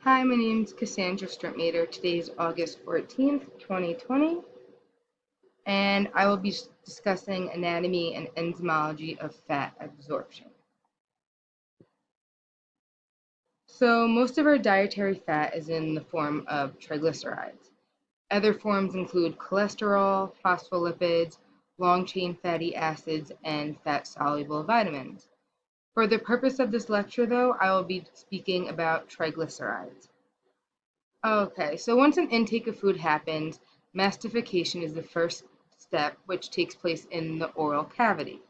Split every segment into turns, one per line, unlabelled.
Hi, my name is Cassandra Strittmater. Today is August 14th, 2020, and I will be discussing anatomy and enzymology of fat absorption. So most of our dietary fat is in the form of triglycerides. Other forms include cholesterol, phospholipids, long-chain fatty acids, and fat-soluble vitamins. For the purpose of this lecture, though, I will be speaking about triglycerides. Okay, so once an intake of food happens, mastification is the first step, which takes place in the oral cavity.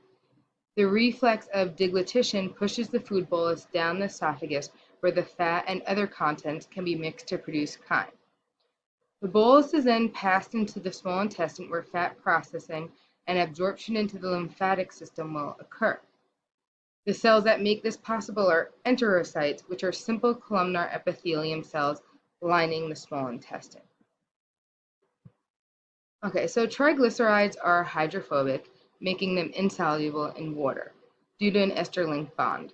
The reflex of deglutition pushes the food bolus down the esophagus where the fat and other contents can be mixed to produce chyme. The bolus is then passed into the small intestine where fat processing and absorption into the lymphatic system will occur. The cells that make this possible are enterocytes, which are simple columnar epithelium cells lining the small intestine. Okay, so triglycerides are hydrophobic, making them insoluble in water due to an ester-link bond.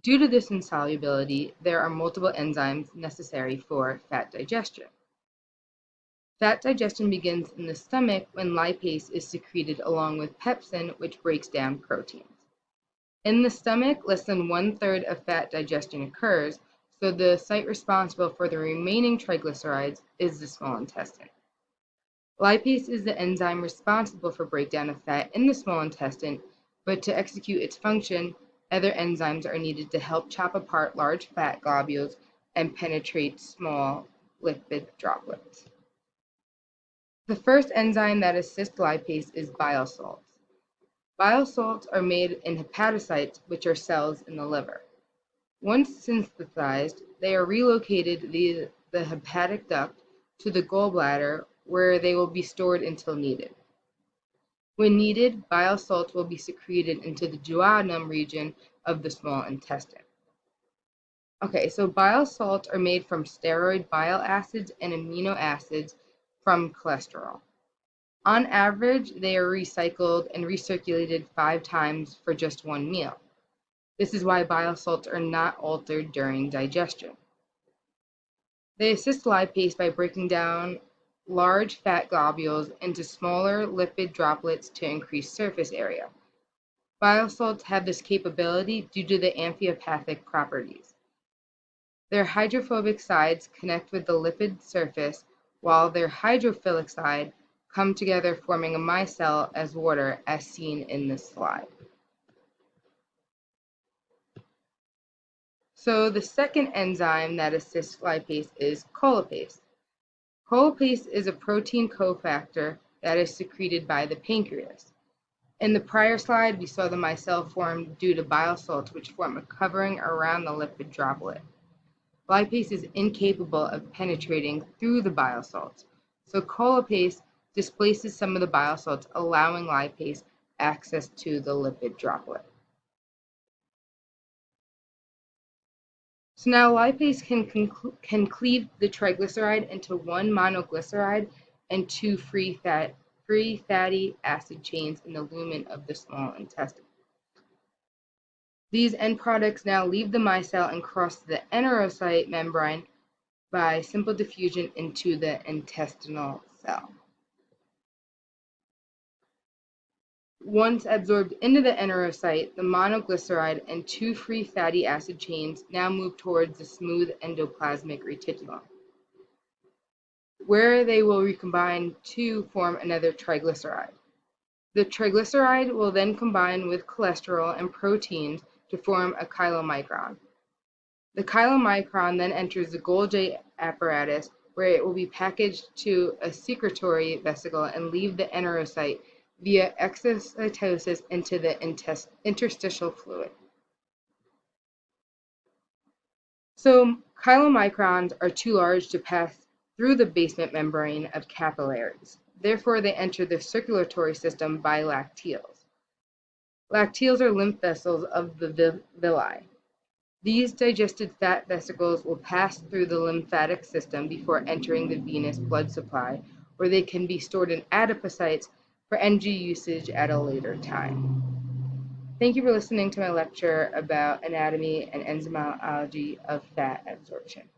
Due to this insolubility, there are multiple enzymes necessary for fat digestion. Fat digestion begins in the stomach when lipase is secreted along with pepsin, which breaks down proteins. In the stomach, less than 1/3 of fat digestion occurs, so the site responsible for the remaining triglycerides is the small intestine. Lipase is the enzyme responsible for breakdown of fat in the small intestine, but to execute its function, other enzymes are needed to help chop apart large fat globules and penetrate small lipid droplets. The first enzyme that assists lipase is bile salts. Bile salts are made in hepatocytes, which are cells in the liver. Once synthesized, they are relocated via the hepatic duct to the gallbladder, where they will be stored until needed. When needed, bile salts will be secreted into the duodenum region of the small intestine. Okay, so bile salts are made from steroid bile acids and amino acids from cholesterol. On average, they are recycled and recirculated 5 times for just one meal. This is why bile salts are not altered during digestion. They assist lipase by breaking down large fat globules into smaller lipid droplets to increase surface area. Bile salts have this capability due to the amphipathic properties. Their hydrophobic sides connect with the lipid surface, while their hydrophilic side come together forming a micelle as water, as seen in this slide. So the second enzyme that assists lipase is cholipase. Cholipase is a protein cofactor that is secreted by the pancreas. In the prior slide, we saw the micelle formed due to bile salts, which form a covering around the lipid droplet. Lipase is incapable of penetrating through the bile salts, so cholipase displaces some of the bile salts, allowing lipase access to the lipid droplet. So now lipase can cleave the triglyceride into one monoglyceride and 2 free fatty acid chains in the lumen of the small intestine. These end products now leave the micelle and cross the enterocyte membrane by simple diffusion into the intestinal cell. Once absorbed into the enterocyte, the monoglyceride and 2 free fatty acid chains now move towards the smooth endoplasmic reticulum, where they will recombine to form another triglyceride. The triglyceride will then combine with cholesterol and proteins to form a chylomicron. The chylomicron then enters the Golgi apparatus, where it will be packaged to a secretory vesicle and leave the enterocyte via exocytosis into the interstitial fluid. So chylomicrons are too large to pass through the basement membrane of capillaries. Therefore, they enter the circulatory system by lacteals. Lacteals are lymph vessels of the villi. These digested fat vesicles will pass through the lymphatic system before entering the venous blood supply, where they can be stored in adipocytes for energy usage at a later time. Thank you for listening to my lecture about anatomy and enzymology of fat absorption.